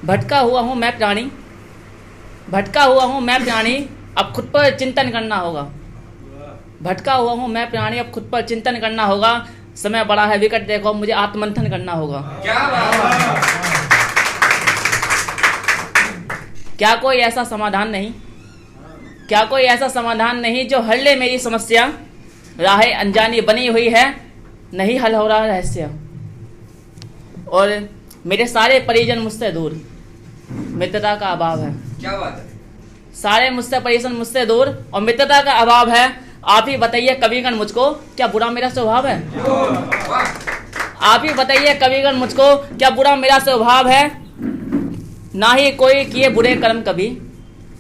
भटका हुआ हूँ मैं प्राणी, भटका हुआ हूँ मैं प्राणी, अब खुद पर चिंतन करना होगा। भटका हुआ हूँ मैं प्राणी, अब खुद पर चिंतन करना होगा। समय बड़ा है विकट देखो, मुझे आत्ममंथन करना होगा। क्या कोई ऐसा समाधान नहीं, क्या कोई ऐसा समाधान नहीं जो हल ले मेरी समस्या। राहें अनजानी बनी हुई है, नहीं हल हो रहा रहस्य। और मेरे सारे परिजन मुझसे दूर, मित्रता का अभाव है। क्या बात है। सारे मुझसे परिजन मुझसे दूर और मित्रता का अभाव है। आप ही बताइए कविगण मुझको, क्या बुरा मेरा स्वभाव है? आप ही बताइए कविगण मुझको, क्या बुरा मेरा स्वभाव है? ना ही कोई किए बुरे कर्म कभी,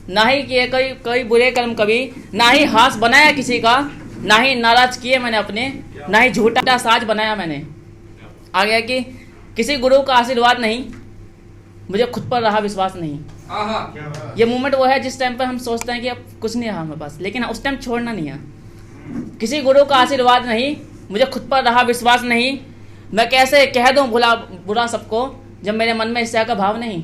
ना ही किए कोई बुरे कर्म कभी, ना ही हास बनाया किसी का, ना ही नाराज किए मैंने अपने, ना ही झूठा साज बनाया मैंने। आ गया कि किसी गुरु का आशीर्वाद नहीं, मुझे खुद पर रहा विश्वास नहीं। ये मोमेंट वो है जिस टाइम पर हम सोचते हैं कि अब कुछ नहीं रहा हमारे पास, लेकिन उस टाइम छोड़ना नहीं है। किसी गुरु का आशीर्वाद नहीं, मुझे खुद पर रहा विश्वास नहीं। मैं कैसे कह दूं बुरा सबको, जब मेरे मन में ईर्ष्या का भाव नहीं।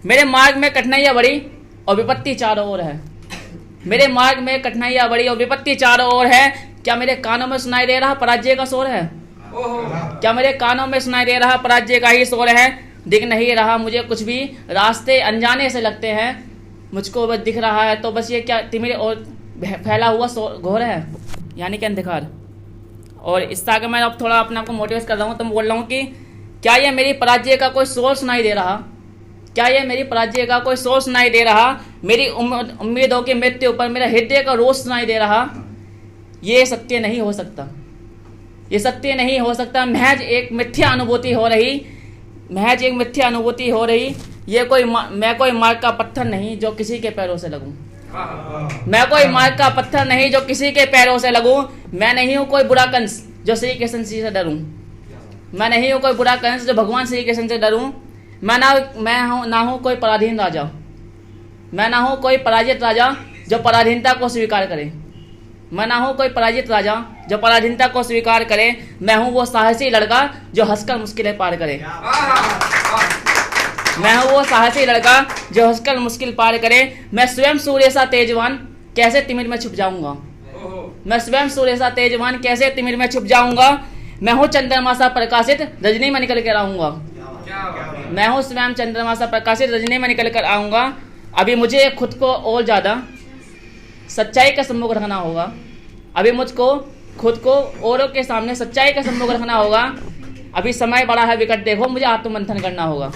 मेरे मार्ग में कठिनाइयां बड़ी और विपत्ति चारों ओर है। मेरे मार्ग में कठिनाइयां बड़ी और विपत्ति चारों ओर है। क्या मेरे कानों में सुनाई दे रहा पराजय का शोर है? क्या मेरे कानों में सुनाई दे रहा पराजय का ही शोर है? दिख नहीं रहा मुझे कुछ भी, रास्ते अनजाने से लगते हैं मुझको। बस दिख रहा है तो बस ये क्या तिमिर और फैला हुआ घोर है, यानी कि अंधकार। और इस तरह मैं अब थोड़ा अपने आप को मोटिवेट कर रहा हूँ, तो मैं बोल रहा हूँ कि क्या ये मेरी पराजय का कोई शोर सुनाई दे रहा? क्या ये मेरी पराजय का कोई शोर सुनाई दे रहा? मेरी उम्मीदों की मृत्यु पर मेरा हृदय का रोष सुनाई दे रहा? ये सत्य नहीं हो सकता, ये सत्य नहीं हो सकता। महज एक मिथ्या अनुभूति हो रही, महज एक मिथ्या अनुभूति हो रही। ये मैं कोई मार्ग का पत्थर नहीं जो किसी के पैरों से लगूं। मैं कोई मार्ग का पत्थर नहीं जो किसी के पैरों से लगूं। मैं नहीं हूं कोई बुरा कंस जो श्री कृष्ण जी से डरूं। मैं नहीं हूं कोई बुरा कंस जो भगवान श्री कृष्ण से डरूं। मैं ना हूं कोई पराधीन राजा। मैं ना हूं कोई पराजित राजा जो पराधीनता को स्वीकार करे। मैं ना हूं कोई पराजित राजा जो पराधीनता को स्वीकार करे। मैं हूं वो साहसी लड़का जो हंसकर मुश्किलें पार करे। मैं हूं वो साहसी लड़का जो हंसकर मुश्किल पार करे। मैं स्वयं सूर्य सा तेजवान कैसे तिमिर में छुप जाऊंगा। मैं स्वयं सूर्य सा तेजवान कैसे तिमिर में छुप जाऊंगा। मैं हूं चंद्रमा सा प्रकाशित रजनी में निकल कर आऊंगा। मैं हूं स्वयं चंद्रमा सा प्रकाशित रजनी में निकल कर आऊंगा। अभी मुझे खुद को और ज्यादा सच्चाई का सम्मुख रखना होगा। अभी मुझको खुद को औरों के सामने सच्चाई का सम्मुख रखना होगा। अभी समय बड़ा है विकट देखो, मुझे आत्ममंथन करना होगा।